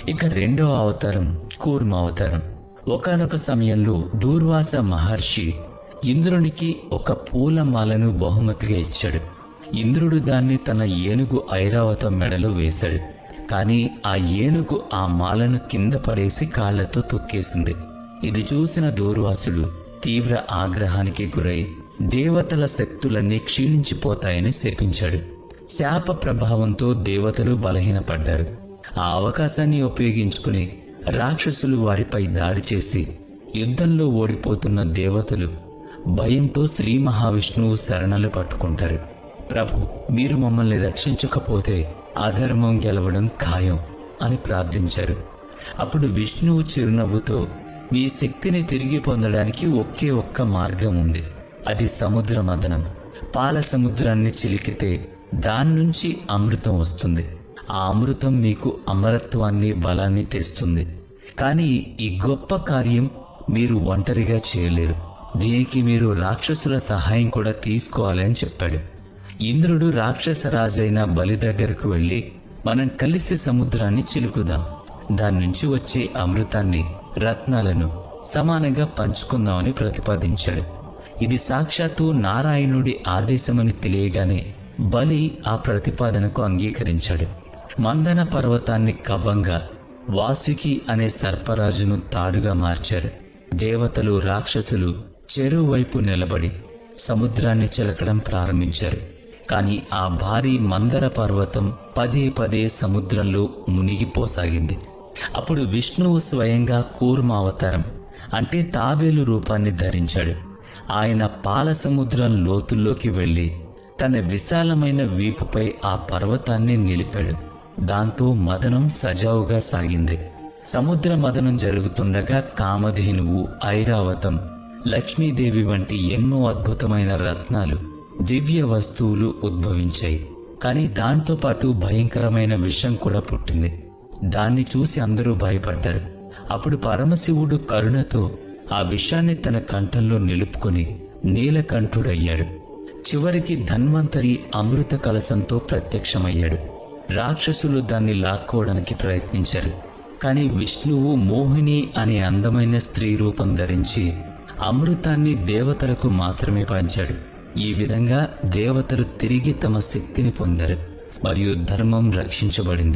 ఇక రెండవ అవతారం కూర్మ అవతారం. ఒకానొక సమయంలో దూర్వాస మహర్షి ఇంద్రునికి ఒక పూలమాలను బహుమతిగా ఇచ్చాడు. ఇంద్రుడు దాన్ని తన ఏనుగు ఐరావతం మెడలో వేశాడు. కానీ ఆ ఏనుగు ఆ మాలను కింద పడేసి కాళ్లతో తొక్కేసింది. ఇది చూసిన దూర్వాసుడు తీవ్ర ఆగ్రహానికి గురై దేవతల శక్తులన్నీ క్షీణించిపోతాయని శపించాడు. శాప ప్రభావంతో దేవతలు బలహీనపడ్డారు. ఆ అవకాశాన్ని ఉపయోగించుకుని రాక్షసులు వారిపై దాడి చేసి యుద్ధంలో ఓడిపోతున్న దేవతలు భయంతో శ్రీ మహావిష్ణువు శరణలు పట్టుకుంటారు. ప్రభు, మీరు మమ్మల్ని రక్షించకపోతే అధర్మం గెలవడం ఖాయం అని ప్రార్థించారు. అప్పుడు విష్ణువు చిరునవ్వుతో, మీ శక్తిని తిరిగి పొందడానికి ఒకే ఒక్క మార్గం ఉంది. అది సముద్ర మదనం. పాల సముద్రాన్ని చిలికితే దాని నుంచి అమృతం వస్తుంది. ఆ అమృతం మీకు అమరత్వాన్ని బలాన్ని తెస్తుంది. కానీ ఈ గొప్ప కార్యం మీరు ఒంటరిగా చేయలేరు. దీనికి మీరు రాక్షసుల సహాయం కూడా తీసుకోవాలని చెప్పాడు. ఇంద్రుడు రాక్షసరాజైన బలి దగ్గరకు వెళ్ళి, మనం కలిసి సముద్రాన్ని చిలుకుదాం, దాని నుంచి వచ్చే అమృతాన్ని రత్నాలను సమానంగా పంచుకుందామని ప్రతిపాదించాడు. ఇది సాక్షాత్తు నారాయణుడి ఆదేశమని తెలియగానే బలి ఆ ప్రతిపాదనకు అంగీకరించాడు. మందన పర్వతాన్ని కవ్వంగా, వాసుకి అనే సర్పరాజును తాడుగా మార్చారు. దేవతలు రాక్షసులు చెరువు వైపు నిలబడి సముద్రాన్ని చిలకడం ప్రారంభించారు. కానీ ఆ భారీ మందర పర్వతం పదే పదే సముద్రంలో మునిగిపోసాగింది. అప్పుడు విష్ణువు స్వయంగా కూర్మ అవతారం అంటే తాబేలు రూపాన్ని ధరించాడు. ఆయన పాల సముద్రం లోతుల్లోకి వెళ్ళి తన విశాలమైన వీపుపై ఆ పర్వతాన్ని నిలిపాడు. దాంతో మదనం సజావుగా సాగింది. సముద్ర మదనం జరుగుతుండగా కామధేనువు, ఐరావతం, లక్ష్మీదేవి వంటి ఎన్నో అద్భుతమైన రత్నాలు, దివ్య వస్తువులు ఉద్భవించాయి. కానీ దాంతోపాటు భయంకరమైన విషం కూడా పుట్టింది. దాన్ని చూసి అందరూ భయపడ్డారు. అప్పుడు పరమశివుడు కరుణతో ఆ విషాన్ని తన కంఠంలో నిలుపుకొని నీలకంఠుడయ్యాడు. చివరికి ధన్వంతరి అమృత కలశంతో ప్రత్యక్షమయ్యాడు. రాక్షసులు దాన్ని లాక్కోవడానికి ప్రయత్నించారు. కానీ విష్ణువు మోహిని అనే అందమైన స్త్రీ రూపం ధరించి అమృతాన్ని దేవతలకు మాత్రమే పంచాడు. ఈ విధంగా దేవతలు తిరిగి తమ శక్తిని పొందారు మరియు ధర్మం రక్షించబడింది.